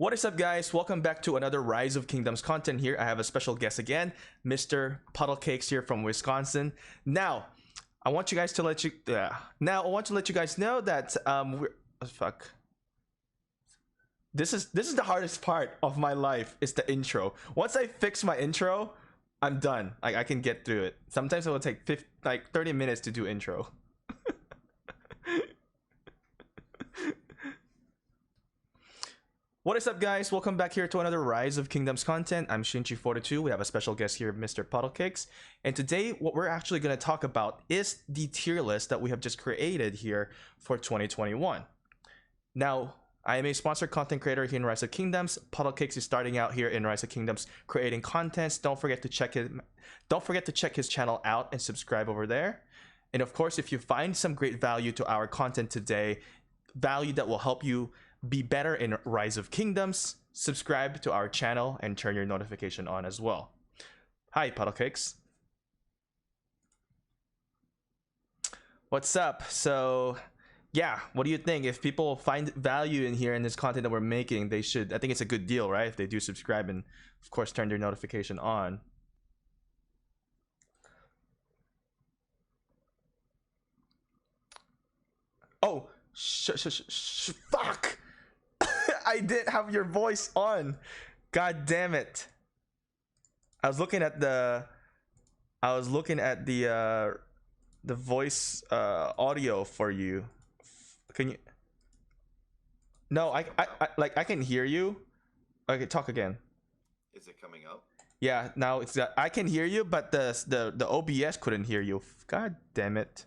What is up, guys? Welcome back to another Rise of Kingdoms content here. I have a special guest again, Mr. PuddleCakes here from Wisconsin. Now, I want you guys to let you guys know that This is the hardest part of my life is the intro. Once I fix my intro, I'm done. Like I can get through it. Sometimes it will take 30 minutes to do intro. What is up, guys? Welcome back here to another Rise of Kingdoms content. I'm Shinchi42. We have a special guest here, Mr. PuddleCakes. And today, what we're actually going to talk about is the tier list that we have just created here for 2021. Now, I am a sponsored content creator here in Rise of Kingdoms. PuddleCakes is starting out here in Rise of Kingdoms creating contents. Don't forget to check his channel out and subscribe over there. And of course, if you find some great value to our content today, value that will help you be better in Rise of Kingdoms, subscribe to our channel and turn your notification on as well. Hi, PuddleCakes. What's up? So yeah, what do you think? If people find value in here in this content that we're making, they should, I think it's a good deal, right? If they do subscribe and of course turn their notification on. Oh, fuck! I didn't have your voice on. God damn it. I was looking at the voice audio for you. Can you? No, I can hear you. Okay, talk again. Is it coming up? Yeah, now it's I can hear you, but the OBS couldn't hear you. God damn it.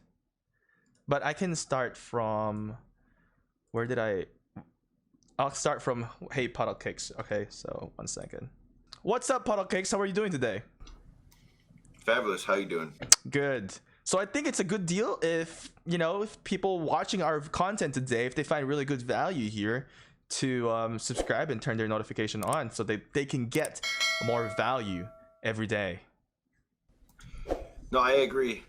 But I can start from where did I'll start from hey PuddleCakes. Okay, so 1 second. What's up, PuddleCakes? How are you doing today? Fabulous. How you doing? Good. So I think it's a good deal if, you know, if people watching our content today, if they find really good value here, to subscribe and turn their notification on so they can get more value every day. No, I agree.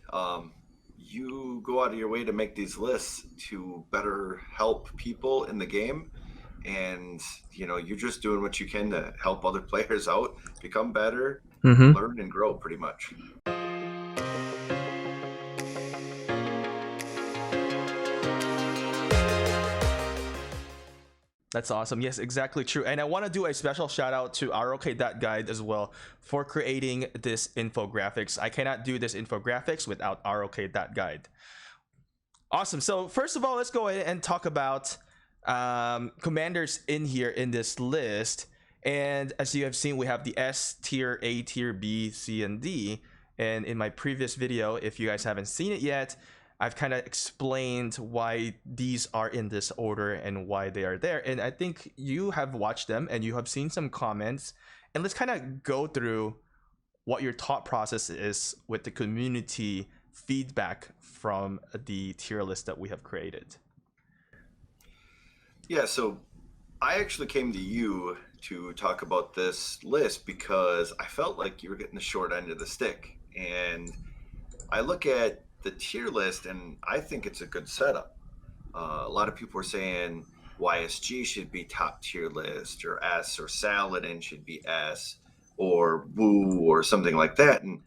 You go out of your way to make these lists to better help people in the game. And, you know, you're just doing what you can to help other players out, become better, learn and grow pretty much. That's awesome. Yes, exactly true. And I want to do a special shout out to ROK.guide as well for creating this infographics. I cannot do this infographics without ROK.guide. Awesome. So first of all, let's go ahead and talk about commanders in here in this list. And as you have seen, we have the S tier, A tier, B, C, and D. And in my previous video, if you guys haven't seen it yet, I've kind of explained why these are in this order and why they are there. And I think you have watched them and you have seen some comments. And let's kind of go through what your thought process is with the community feedback from the tier list that we have created. Yeah, so I actually came to you to talk about this list because I felt like you were getting the short end of the stick. And I look at the tier list and I think it's a good setup. A lot of people are saying YSG should be top tier list, or S, or Saladin should be S, or Woo, or something like that. And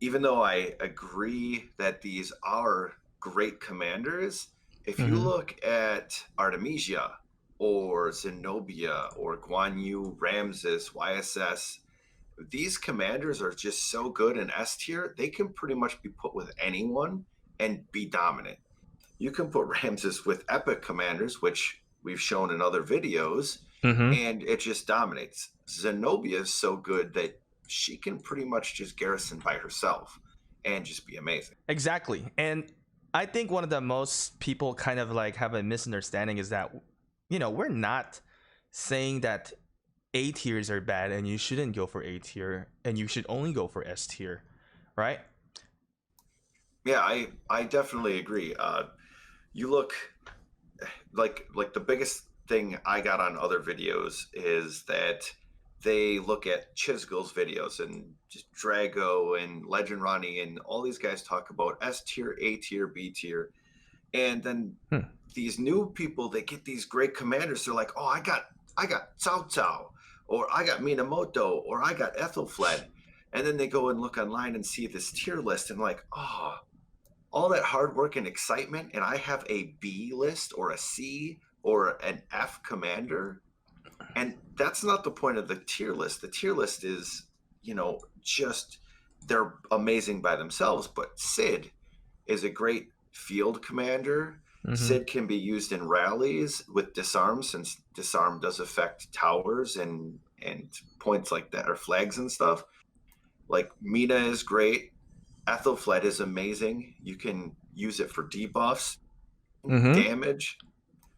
even though I agree that these are great commanders, if you look at Artemisia or Zenobia or Guan Yu, Ramses, YSS, these commanders are just so good in S tier, they can pretty much be put with anyone and be dominant. You can put Ramses with epic commanders, which we've shown in other videos, and it just dominates. Zenobia is so good that she can pretty much just garrison by herself and just be amazing. Exactly. And I think one of the most people kind of like have a misunderstanding is that, you know, we're not saying that A tiers are bad and you shouldn't go for A tier and you should only go for S tier, right? Yeah, I definitely agree. You look like the biggest thing I got on other videos is that they look at Chisgle's videos and just Drago and Legend Ronnie and all these guys talk about S tier, A tier, B tier. And then these new people, they get these great commanders. They're like, oh, I I got Cao Cao, or I got Minamoto, or I got Aethelfla. And then they go and look online and see this tier list and like, oh, all that hard work and excitement, and I have a B list or a C or an F commander. And that's not the point of the tier list. The tier list is, just they're amazing by themselves. But Sid is a great field commander. Sid can be used in rallies with disarm, since disarm does affect towers and points like that, or flags and stuff. Like Mina is great. Aethelfla is amazing. You can use it for debuffs, damage.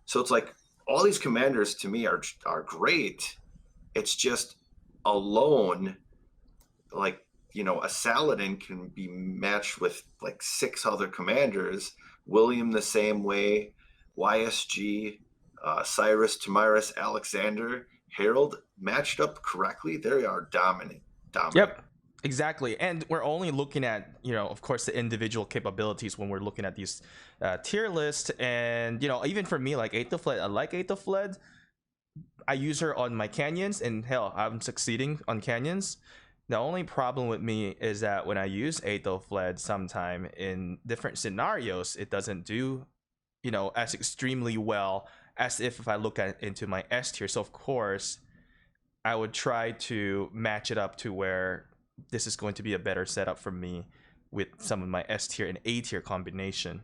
So it's like all these commanders to me are great. It's just alone, like, a Saladin can be matched with like 6 other commanders. William the same way, YSG, Cyrus, Tamiris, Alexander, Harold, matched up correctly, they are dominant. Yep, exactly. And we're only looking at, of course, the individual capabilities when we're looking at these tier lists. And, even for me, like Aethelfla, I like Aethelfla. I use her on my canyons, and hell, I'm succeeding on canyons. The only problem with me is that when I use Aethelfla sometime in different scenarios, it doesn't do, as extremely well as if I look at into my S tier. So of course, I would try to match it up to where this is going to be a better setup for me with some of my S tier and A tier combination.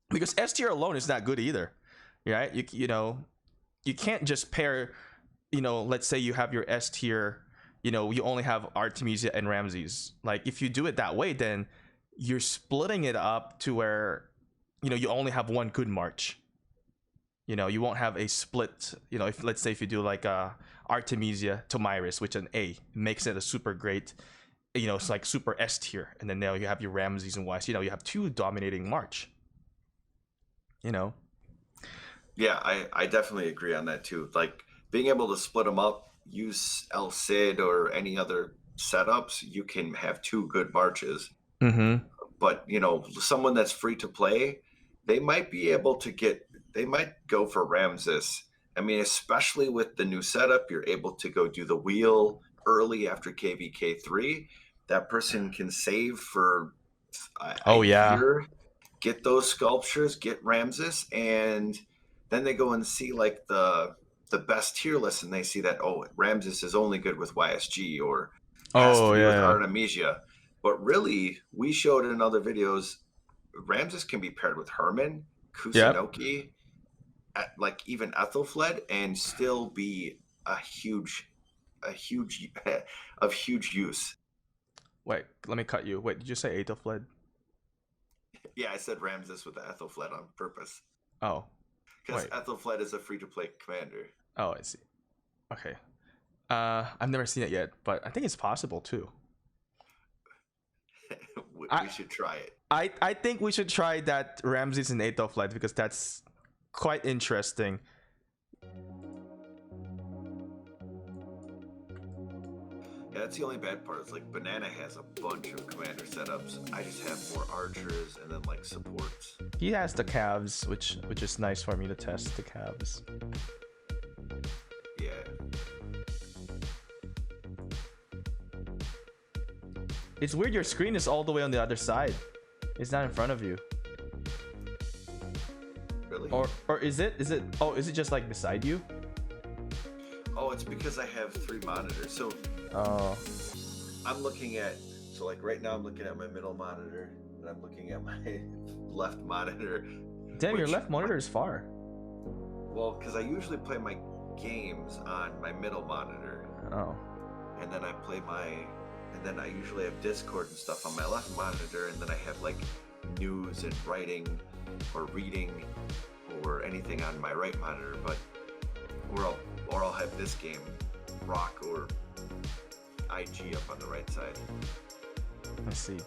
Because S tier alone is not good either, right? You can't just pair, let's say you have your S tier, you only have Artemisia and Ramses. Like if you do it that way, then you're splitting it up to where, you only have one good march. You won't have a split, if let's say if you do like Artemisia to Myris, which an A makes it a super great, it's like super S tier. And then now you have your Ramses and Weiss, you have 2 dominating march. Yeah, I definitely agree on that too. Like being able to split them up, use El Cid or any other setups, you can have 2 good marches. But someone that's free to play, they might go for Ramses. I mean, especially with the new setup, you're able to go do the wheel early after KVK3. That person can save for a year, get those sculptures, get Ramses, and then they go and see like the best tier list, and they see that, Ramses is only good with YSG or has to be with Artemisia. But really, we showed in other videos, Ramses can be paired with Herman, Kusunoki, like even Aethelfla, and still be of huge use. Wait, let me cut you. Wait, did you say Aethelfla? Yeah, I said Ramses with the Aethelfla on purpose. Oh. Because Aethelfla is a free-to-play commander. Oh, I see. Okay. I've never seen it yet, but I think it's possible too. we should try it. I think we should try that Ramses and Aethelfla because that's quite interesting. Yeah, that's the only bad part. It's like Banana has a bunch of commander setups. I just have more archers and then like supports. He has the calves, which is nice for me to test the calves. Yeah. It's weird your screen is all the way on the other side. It's not in front of you. Really? Or is it is it just like beside you? Oh, it's because I have 3 monitors. So I'm looking at, so like right now I'm looking at my middle monitor and I'm looking at my left monitor. Damn, your left monitor is far. Well, because I usually play my games on my middle monitor. Oh. And then I usually have Discord and stuff on my left monitor, and then I have like news and writing or reading or anything on my right monitor. But or I'll have this game, Rock or IG, up on the right side. I see.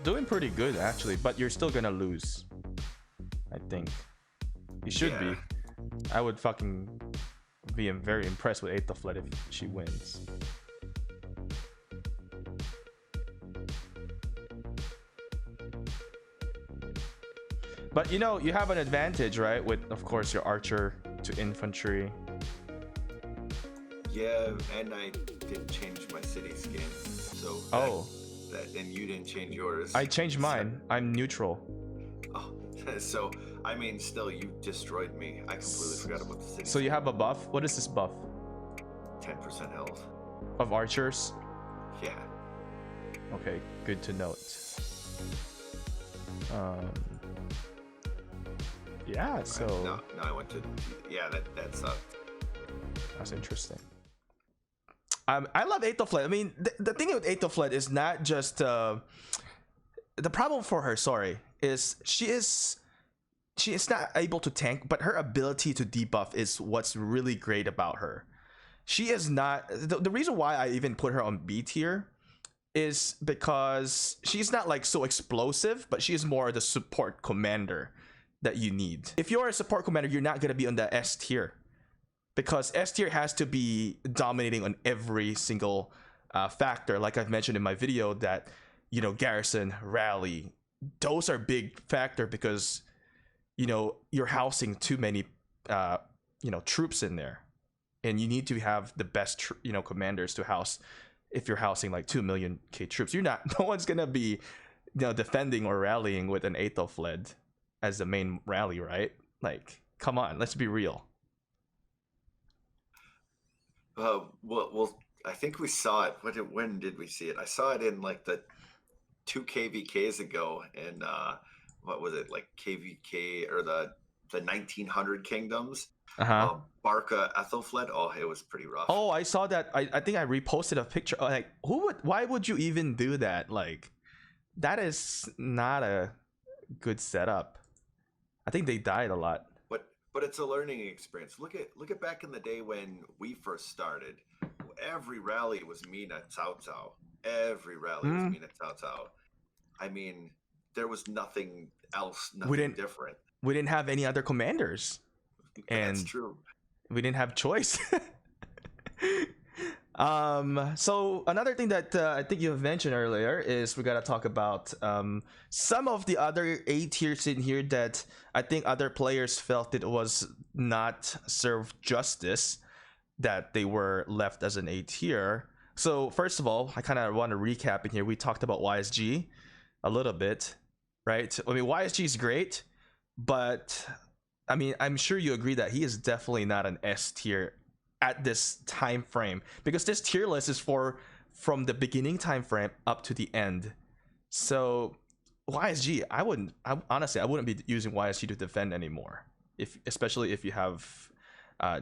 Doing pretty good actually, but you're still gonna lose. I think you should be. I would fucking be very impressed with Aethelfla if she wins. But you have an advantage, right? With, of course, your archer to infantry. Yeah, and I did change my city skin, so that and you didn't change yours. I changed mine. I'm neutral. Oh, so I mean, still, you destroyed me. I completely forgot about the city. So you have a buff. What is this buff? 10% health of archers. Yeah. Okay, good to note. Yeah. So no, I went to. Yeah, that sucked. That's interesting. I love Aethelfla. I mean, the thing with Aethelfla is not just the problem for her. Sorry, is she is not able to tank, but her ability to debuff is what's really great about her. She is not the reason why I even put her on B tier is because she's not like so explosive, but she is more the support commander that you need. If you're a support commander, you're not gonna be on the S tier, because S tier has to be dominating on every single factor. Like I've mentioned in my video, that garrison, rally, those are big factor, because you're housing too many troops in there, and you need to have the best commanders to house. If you're housing like 2 million troops, no one's gonna be defending or rallying with an Aethelfla as the main rally, right? Like, come on, let's be real. Well, I think we saw it. When did we see it? I saw it in like the 2 KVKs ago, and what was it, like KVK or the 1900 Kingdoms? Barca Aethelfla. Oh, it was pretty rough. Oh, I saw that. I think I reposted a picture. Like, why would you even do that? Like, that is not a good setup. I think they died a lot. But it's a learning experience. Look at back in the day when we first started. Every rally was Mina Cao Cao. Every rally was Mina Cao Cao. I mean, there was nothing else, nothing different. We didn't have any other commanders. And that's true. We didn't have choice. So another thing that I think you have mentioned earlier is we gotta talk about some of the other A tiers in here that I think other players felt it was not served justice, that they were left as an A tier. So first of all, I kind of want to recap in here. We talked about YSG a little bit, right? I mean, YSG is great, but I mean, I'm sure you agree that he is definitely not an S tier at this time frame, because this tier list is from the beginning time frame up to the end. So YSG, honestly I wouldn't be using YSG to defend anymore, especially if you have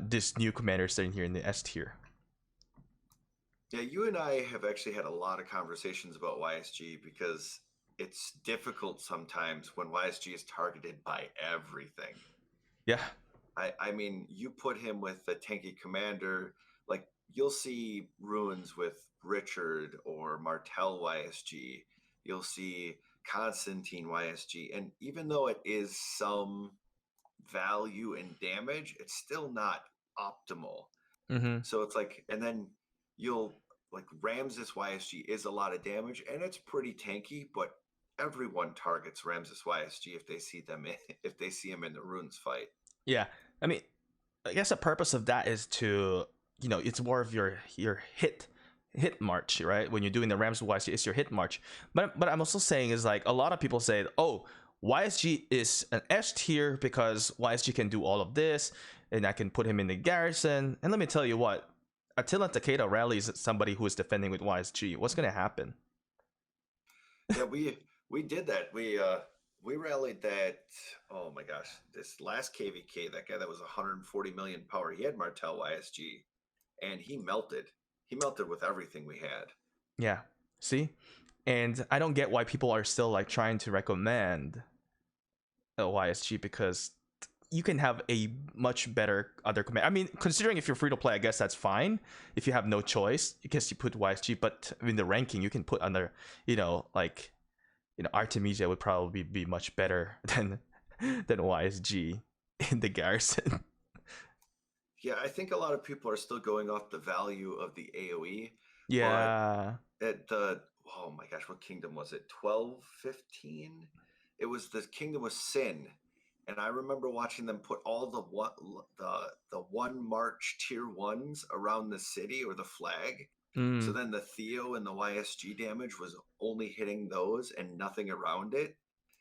this new commander sitting here in the S tier. Yeah, you and I have actually had a lot of conversations about YSG, because it's difficult sometimes when YSG is targeted by everything. Yeah. I mean, you put him with the tanky commander, like you'll see runes with Richard or Martel YSG. You'll see Constantine YSG. And even though it is some value in damage, it's still not optimal. So it's like, and then you'll like Ramses YSG is a lot of damage and it's pretty tanky, but everyone targets Ramses YSG if they see him in the runes fight. Yeah, I mean, I guess the purpose of that is to, it's more of your hit march, right? When you're doing the Ramses YSG, it's your hit march. But I'm also saying is, like, a lot of people say, oh, YSG is an S tier because YSG can do all of this, and I can put him in the garrison. And let me tell you what, Attila Takeda rallies somebody who is defending with YSG. What's gonna happen? Yeah, we did that. We rallied that. Oh my gosh, this last KVK, that guy that was 140 million power, he had Martel YSG, and he melted. He melted with everything we had. Yeah, see, and I don't get why people are still like trying to recommend a YSG, because you can have a much better other command. I mean, considering if you're free to play, I guess that's fine. If you have no choice, I guess you put YSG. But in the ranking, you can put under, Artemisia would probably be much better than YSG in the garrison. Yeah, I think a lot of people are still going off the value of the AoE. Yeah. At oh my gosh, what kingdom was it? 12, 15? It was the kingdom of Sin. And I remember watching them put all the one march tier ones around the city or the flag. So Mm. then the Theo and the YSG damage was only hitting those and nothing around it.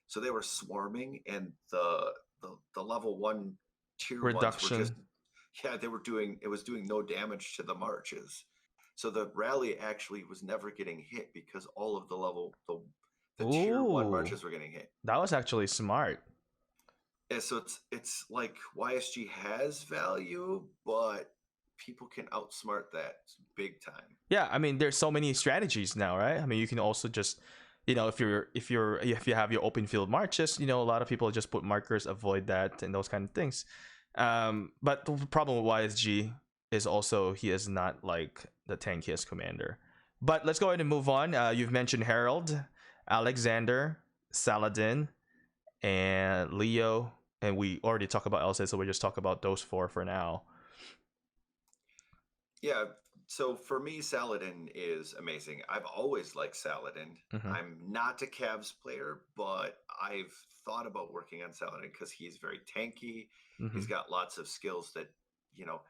So they were swarming, and the level one tier ones were just, Reduction. yeah, they were doing, it was doing no damage to the marches. So the rally actually was never getting hit because all of the tier one Ooh, marches were getting hit. that was actually smart. Yeah, so it's like YSG has value, but people can outsmart that big time. Yeah, I mean, there's so many strategies now, right? I mean, you can also just, if you have your open field marches, a lot of people just put markers, avoid that, and those kind of things. But the problem with YSG is also he is not like the tankiest commander. But let's go ahead and move on. You've mentioned Harold, Alexander, Saladin, and Leo, and we already talked about Elsa, so we just talk about those four for now. Yeah, so for me, Saladin is amazing. I've always liked Saladin. Mm-hmm. I'm not a Cavs player, but I've thought about working on Saladin because he's very tanky. Mm-hmm. He's got lots of skills that, you know,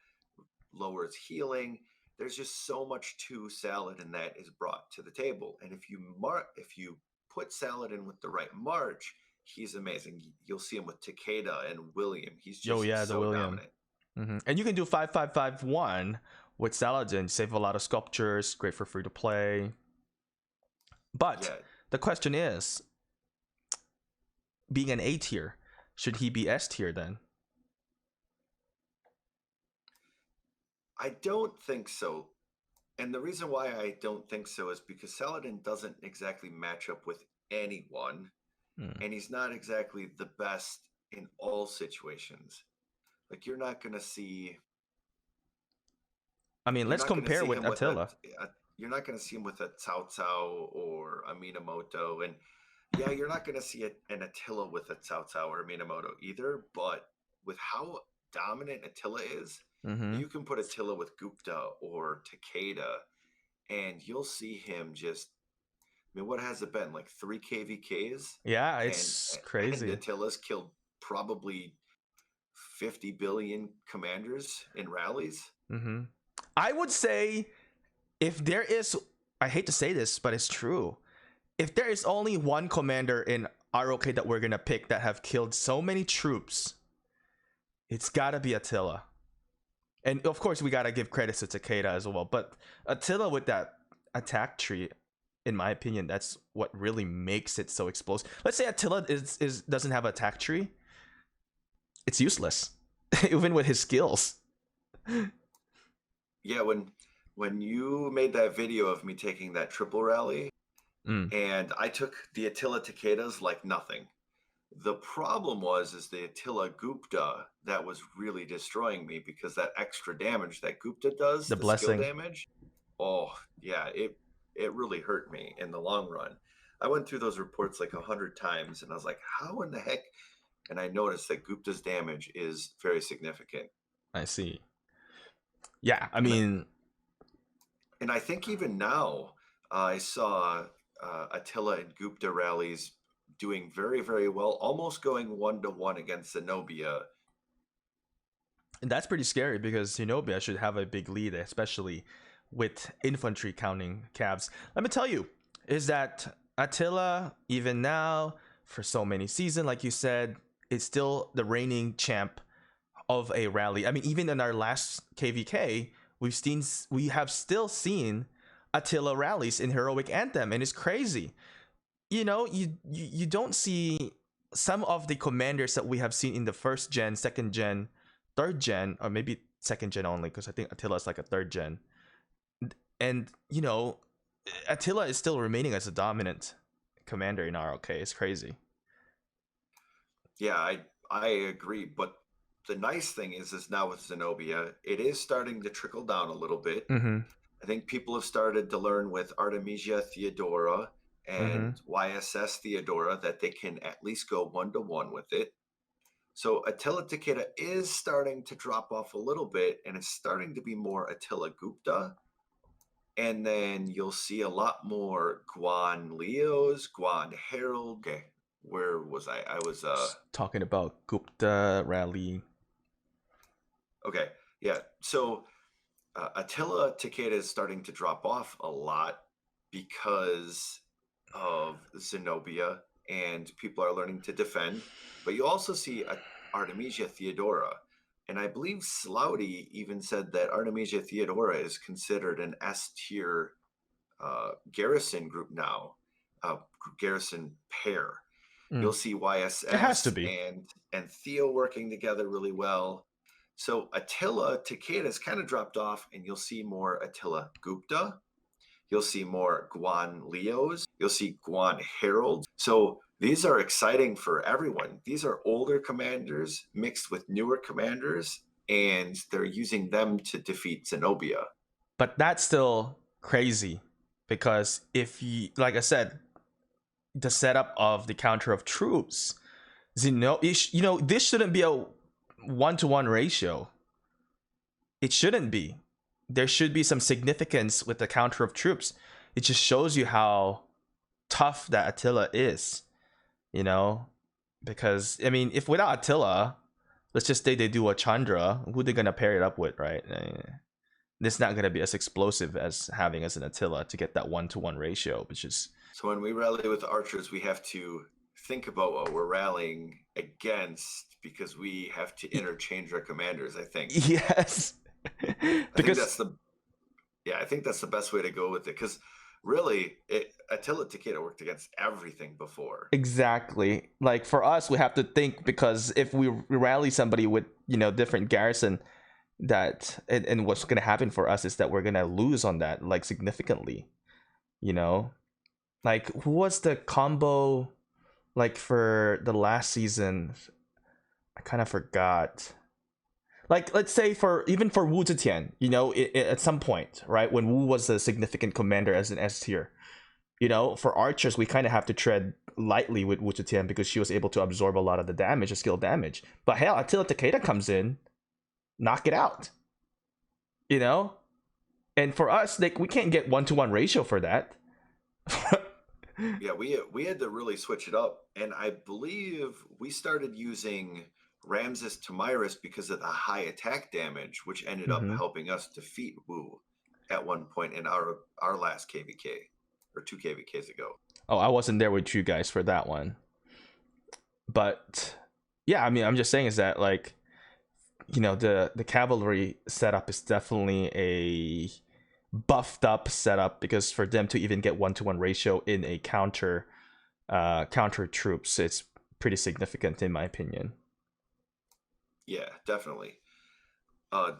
lowers healing. There's just so much to Saladin that is brought to the table. And if you put Saladin with the right march, he's amazing. You'll see him with Takeda and William. He's Yo, just yeah, the so William. dominant. Mm-hmm. And you can do 5-5-5-1 with Saladin, save a lot of sculptures, great for free to play. But Yeah, the question is, being an A tier, should he be S tier then? I don't think so. And the reason why I don't think so is because Saladin doesn't exactly match up with anyone, and he's not exactly the best in all situations. Like you're not going to see. I mean, You're let's not going to compare see with him with Attila. you're not going to see him with a Cao Cao or a Minamoto, and yeah, you're not going to see an Attila with a Cao Cao or a Minamoto either. But with how dominant Attila is, Mm-hmm. you can put Attila with Gupta or Takeda, and you'll see him just. I mean, what has it been, like 3 KVKs, Yeah, and it's and crazy. Attila's killed probably 50 billion commanders in rallies. Mm-hmm. I would say if there is, I hate to say this, but it's true. If there is only one commander in ROK that we're gonna pick that have killed so many troops, it's gotta be Attila. And of course, we gotta give credit to Takeda as well. But Attila with that attack tree, in my opinion, that's what really makes it so explosive. Let's say Attila is doesn't have attack tree, it's useless, even with his skills. Yeah, when you made that video of me taking that triple rally, and I took the Attila Takedas like nothing. The problem is the Attila Gupta that was really destroying me because that extra damage that Gupta does, The the skill blessing. damage, oh yeah, it really hurt me in the long run. I went through those reports like 100 times, and I was like, how in the heck? And I noticed that Gupta's damage is very significant. I see. Yeah, I And mean, and I think even now, I saw Attila and Gupta rallies doing very, very well, almost going 1-to-1 against Zenobia. and that's pretty scary because Zenobia should have a big lead, especially with infantry counting Cavs. Let me tell you, is that Attila, even now, for so many seasons, like you said, is still the reigning champ of a rally. I mean, even in our last KVK, we have still seen Attila rallies in Heroic Anthem, and it's crazy. You don't see some of the commanders that we have seen in the first gen, second gen, third gen, or maybe second gen only, because I think Attila is like a third gen. And Attila is still remaining as a dominant commander in ROK. It's crazy. Yeah, I agree. But the nice thing is now with Zenobia, it is starting to trickle down a little bit. Mm-hmm. I think people have started to learn with Artemisia Theodora Mm-hmm. and YSS Theodora that they can at least go 1-to-1 with it. So Attila Takeda is starting to drop off a little bit, and it's starting to be more Attila Gupta. And then you'll see a lot more Guan Leos, Guan Herald. Okay, Where was I? I was Talking about Gupta rally. okay. Yeah. So Attila Takeda is starting to drop off a lot because of Zenobia, and people are learning to defend. But you also see Artemisia Theodora. And I believe Slouty even said that Artemisia Theodora is considered an S tier garrison group now, garrison pair. You'll see It has to YSS be. and Theo working together really well. So Attila Takeda's kind of dropped off, and you'll see more Attila Gupta. You'll see more Guan Leos. You'll see Guan Heralds. So these are exciting for everyone. These are older commanders mixed with newer commanders, and they're using them to defeat Zenobia. But that's still crazy because if you, like I said, the setup of the counter of troops, this shouldn't be a 1-to-1 ratio. It shouldn't be. There should be some significance with the counter of troops. It just shows you how tough that Attila is, because I mean, if without Attila, let's just say they do a Chandra, who they gonna pair it up with, right? It's not gonna be as explosive as having as an Attila to get that 1-to-1 ratio, which is. So when we rally with the archers, we have to think about what we're rallying against, because we have to interchange our commanders, I think. Yes. I think that's the best way to go with it, because really Attila Takeda worked against everything before. Exactly. Like for us, we have to think, because if we rally somebody with different garrison, that and what's going to happen for us is that we're going to lose on that, like, significantly. Like, who was the combo like for the last season? I kind of forgot. Like, let's say for Wu Zetian, at some point, right, when Wu was a significant commander as an S tier, for archers, we kind of have to tread lightly with Wu Zetian because she was able to absorb a lot of the damage, the skill damage. But hell, Attila Takeda comes in, knock it out. And for us, like, we can't get 1-to-1 ratio for that. Yeah, we had to really switch it up, and I believe we started using Ramses Tamiris because of the high attack damage, which ended up helping us defeat Wu at one point in our last KVK, or 2 KVKs ago. Oh, I wasn't there with you guys for that one. But yeah, I mean, I'm just saying is that, like, the cavalry setup is definitely a buffed up setup, because for them to even get 1-to-1 ratio in a counter troops, it's pretty significant in my opinion. Yeah, definitely. To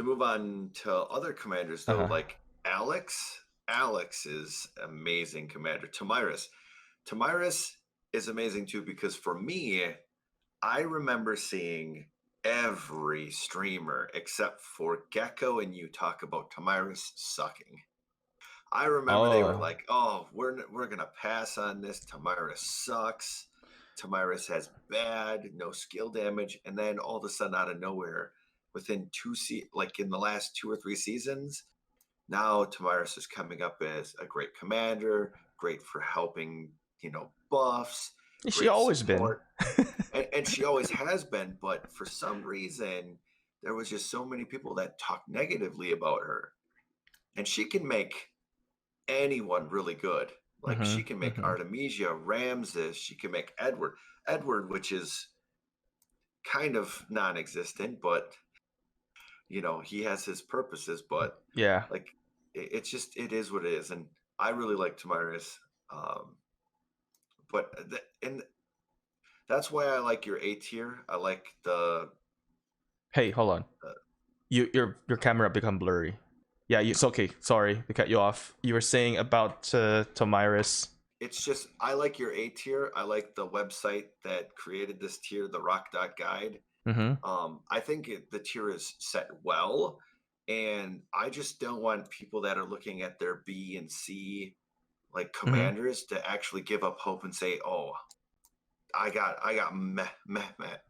move on to other commanders though, like Alex is amazing commander. Tamiris is amazing too, because for me, I remember seeing every streamer except for Gecko and you talk about Tamiris sucking. I remember they were like, "Oh, we're gonna pass on this. Tamiris sucks. Tamiris has bad, no skill damage." And then all of a sudden, out of nowhere, within like in the last 2 or 3 seasons, now Tamiris is coming up as a great commander, great for helping, buffs. She always support. And she always has been, but for some reason, there was just so many people that talked negatively about her. And she can make anyone really good. Like, she can make Artemisia, Ramses, she can make Edward, which is kind of non-existent, but he has his purposes. But yeah, like, it is what it is. And I really like Tamiris. And that's why I like your A tier. I like the. Hey, hold on. Your camera become blurry. Yeah, it's okay. Sorry to cut you off. You were saying about Tamiris. It's just, I like your A tier. I like the website that created this tier, the Rock.Guide. I think the tier is set well, and I just don't want people that are looking at their B and C, like, commanders, to actually give up hope and say, "Oh, I got Mehmet.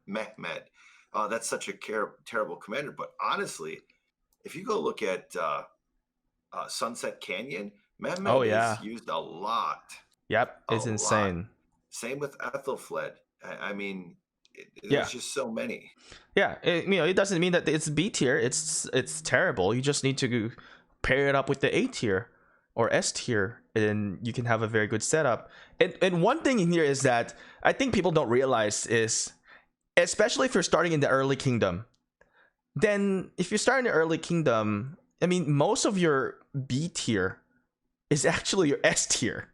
That's such a terrible commander." But honestly, if you go look at Sunset Canyon, Mehmet is used a lot. Yep, it's insane. Same with Aethelfla. I mean, Yeah. there's just so many. Yeah, it doesn't mean that it's B tier. It's terrible. You just need to pair it up with the A tier or S tier, and you can have a very good setup. And one thing in here is that I think people don't realize is, especially if you're starting in the early kingdom, then if you start in the early kingdom, I mean, most of your B tier is actually your S tier,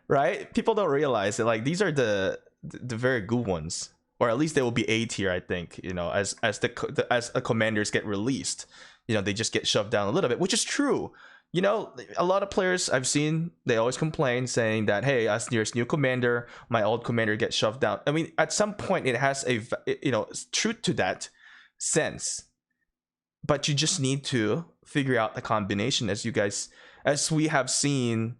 right? People don't realize that, like, these are the very good ones, or at least they will be A tier. I think, as the commanders get released, they just get shoved down a little bit, which is true. A lot of players I've seen, they always complain saying that, hey, as nearest new commander, my old commander gets shoved down. I mean, at some point it has a truth to that sense, but you just need to figure out the combination, as we have seen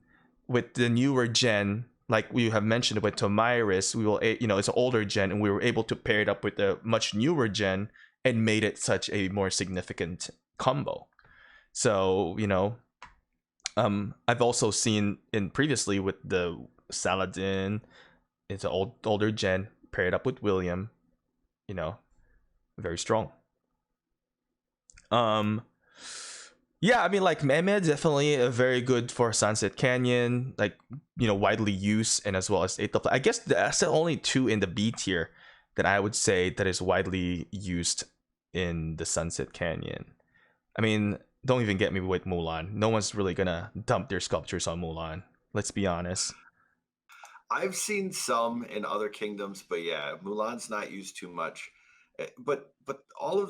with the newer gen. Like we have mentioned with Tomiris, it's an older gen, and we were able to pair it up with a much newer gen and made it such a more significant combo. So, I've also seen in previously with the Saladin, it's an older gen, paired up with William, very strong. Yeah, I mean, like, Mehmed definitely very good for Sunset Canyon, like, widely used, and as well as Aethelfla. I guess that's the only two in the B tier that I would say that is widely used in the Sunset Canyon. I mean, don't even get me with Mulan. No one's really gonna dump their sculptures on Mulan. Let's be honest. I've seen some in other kingdoms, but yeah, Mulan's not used too much. But all of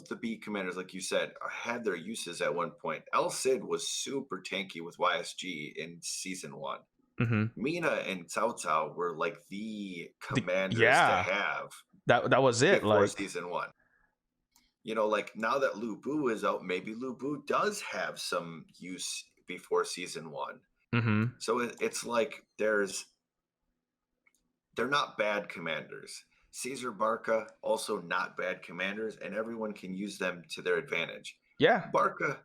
the B commanders, like you said, had their uses at one point. El Cid was super tanky with YSG in season 1. Mm-hmm. Mina and Cao Cao were like the commanders to have. That was it. Before like season 1. Like now that Lu Bu is out, maybe Lu Bu does have some use before season 1. Mm-hmm. So it's like they're not bad commanders. Caesar Barca, also not bad commanders, and everyone can use them to their advantage. Yeah. Barca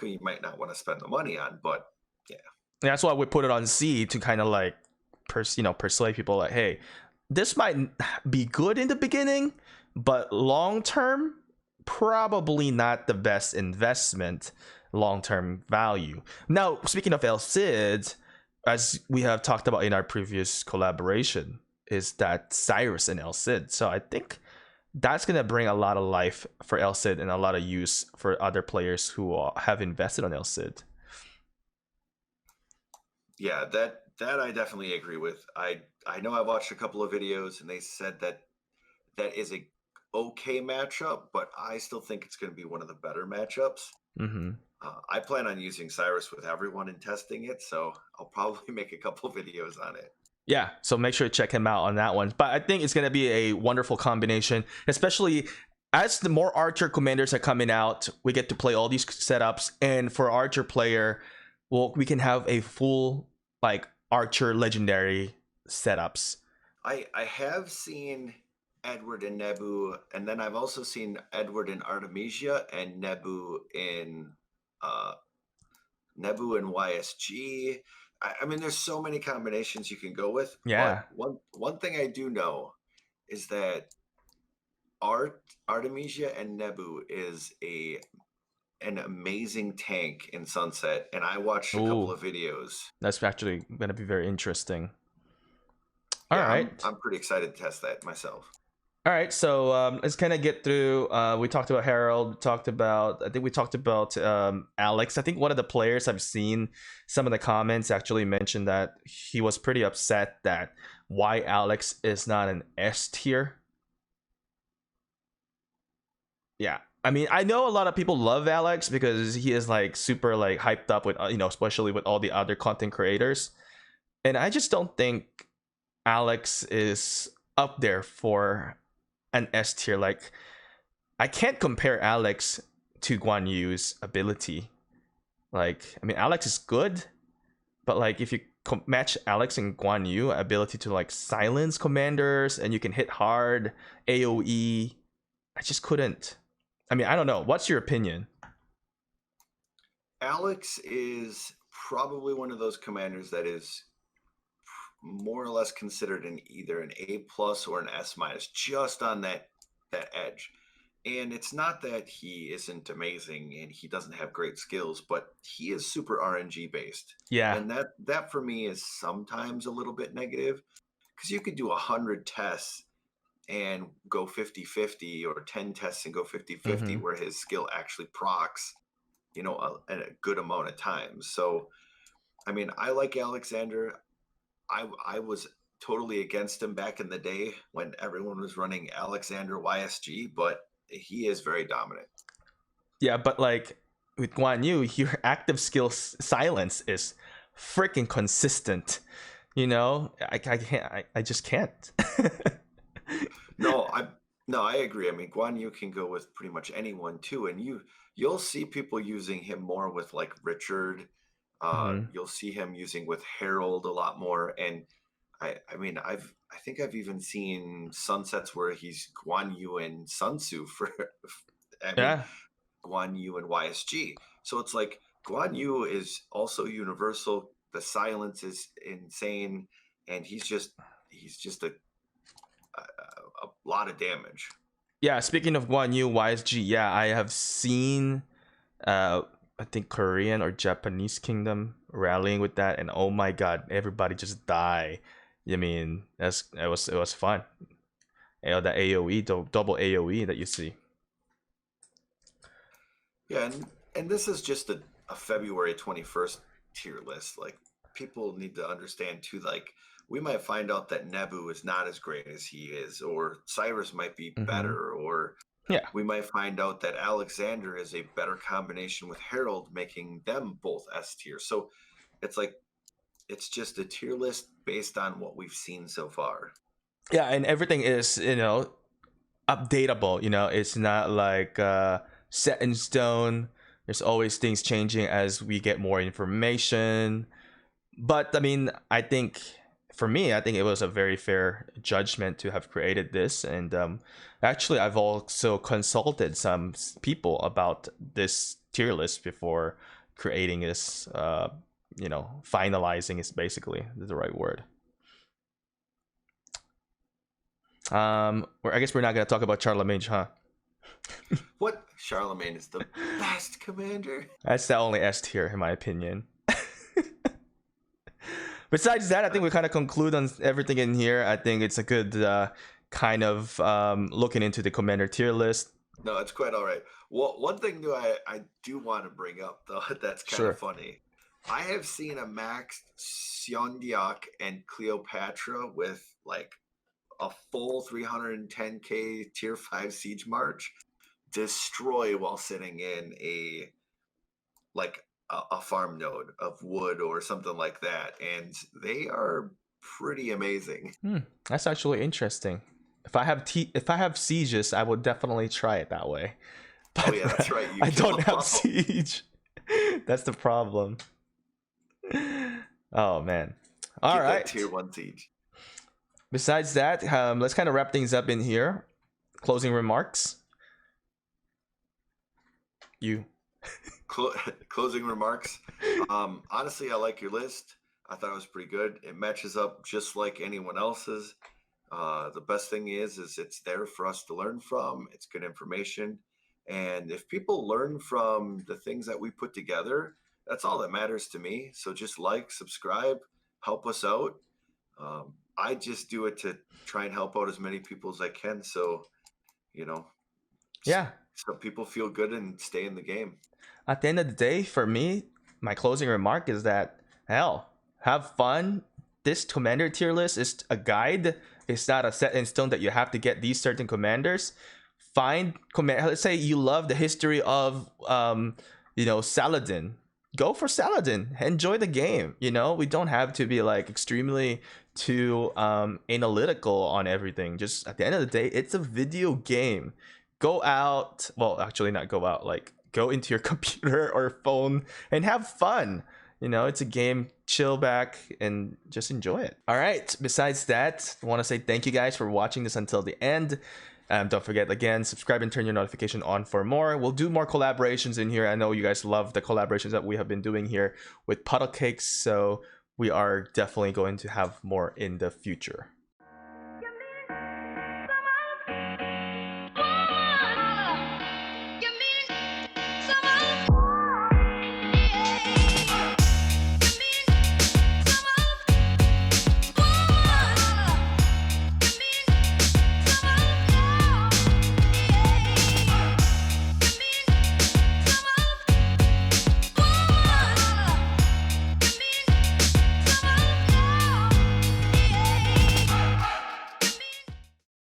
you might not want to spend the money on, but yeah. That's why we put it on C, to kind of like persuade people like, hey, this might be good in the beginning, but long term, probably not the best investment, long-term value. Now, speaking of El Cid, as we have talked about in our previous collaboration, is that Cyrus and El Cid. So I think that's going to bring a lot of life for El Cid and a lot of use for other players who have invested on El Cid. Yeah, that I definitely agree with. I know I watched a couple of videos and they said that is a okay matchup, but I still think it's going to be one of the better matchups. Mm-hmm. I plan on using Cyrus with everyone and testing it, so I'll probably make a couple videos on it. Yeah, so make sure to check him out on that one. But I think it's going to be a wonderful combination, especially as the more Archer commanders are coming out. We get to play all these setups, and for Archer player, we can have a full like Archer legendary setups. I have seen Edward and Nebu, and then I've also seen Edward in Artemisia and Nebu in YSG. I mean, there's so many combinations you can go with. Yeah. But one thing I do know is that Artemisia and Nebu is an amazing tank in Sunset, and I watched a couple of videos. That's actually going to be very interesting. All right, I'm pretty excited to test that myself. All right, so let's kind of get through. We talked about Harold. I think we talked about Alex. I think one of the players I've seen, some of the comments actually mentioned that he was pretty upset that why Alex is not an S tier. Yeah, I mean, I know a lot of people love Alex because he is like super like hyped up with especially with all the other content creators, and I just don't think Alex is up there for an S tier. Like, I can't compare Alex to Guan Yu's ability. Like, I mean, Alex is good, but like if you match Alex and Guan Yu ability to like silence commanders and you can hit hard AoE, I just couldn't. I mean, I don't know. What's your opinion? Alex is probably one of those commanders that is more or less considered either an A plus or an S minus, just on that edge. And it's not that he isn't amazing and he doesn't have great skills, but he is super RNG based. Yeah. And that for me is sometimes a little bit negative, because you could do 100 tests and go 50-50, or 10 tests and go 50-50, where his skill actually procs, a good amount of times. So, I mean, I like Alexander. I was totally against him back in the day when everyone was running Alexander YSG, but he is very dominant. Yeah, but like with Guan Yu, your active skill silence is freaking consistent. I can't. I just can't. No, I agree. I mean, Guan Yu can go with pretty much anyone too, and you'll see people using him more with like Richard. You'll see him using with Harold a lot more, and I mean, I think I've even seen sunsets where he's Guan Yu and Sun Tzu for, Guan Yu and YSG. So it's like Guan Yu is also universal. The silence is insane, and he's just a lot of damage. Yeah, speaking of Guan Yu, YSG, yeah, I have seen I think Korean or Japanese Kingdom rallying with that, and oh my god, everybody just die. I mean, it was fun. That AoE, double AoE that you see. Yeah, and this is just a February 21st tier list. Like, people need to understand too, like, we might find out that Nebu is not as great as he is, or Cyrus might be better, or we might find out that Alexander is a better combination with Harold, making them both S tier. So it's like, it's just a tier list based on what we've seen so far. Yeah, and everything is, updatable. It's not like set in stone. There's always things changing as we get more information. But I mean, I think for me, I think it was a very fair judgment to have created this. And actually, I've also consulted some people about this tier list before creating this, finalizing is basically the right word. I guess we're not going to talk about Charlemagne, huh? What? Charlemagne is the best commander? That's the only S tier, in my opinion. Besides that, I think we kind of conclude on everything in here. I think it's a good kind of looking into the commander tier list. No, it's quite all right. Well, one thing I do want to bring up, though, that's kind of funny. I have seen a maxed Siondiak and Cleopatra with like a full 310k tier 5 siege march destroy while sitting in a farm node of wood or something like that, and they are pretty amazing. That's actually interesting. If I have sieges, I would definitely try it that way. But yeah, that's right. I don't have siege. That's the problem. Oh man. All right. Tier 1 siege. Besides that, let's kind of wrap things up in here. Closing remarks. Closing remarks. Honestly, I like your list. I thought it was pretty good. It matches up just like anyone else's. The best thing is it's there for us to learn from. It's good information. And if people learn from the things that we put together, that's all that matters to me. So just like, subscribe, help us out. I just do it to try and help out as many people as I can. So, so people feel good and stay in the game. At the end of the day, for me, my closing remark is that, hell, have fun. This commander tier list is a guide. It's not a set in stone that you have to get these certain commanders. Find let's say you love the history of Saladin. Go for Saladin. Enjoy the game. We don't have to be like extremely too analytical on everything. Just at the end of the day, it's a video game. Go out. Well, actually not go out. Like, go into your computer or phone and have fun. It's a game. Chill back and just enjoy it. All right. Besides that, I want to say thank you guys for watching this until the end. Don't forget, again, subscribe and turn your notification on for more. We'll do more collaborations in here. I know you guys love the collaborations that we have been doing here with PuddleCakes. So we are definitely going to have more in the future.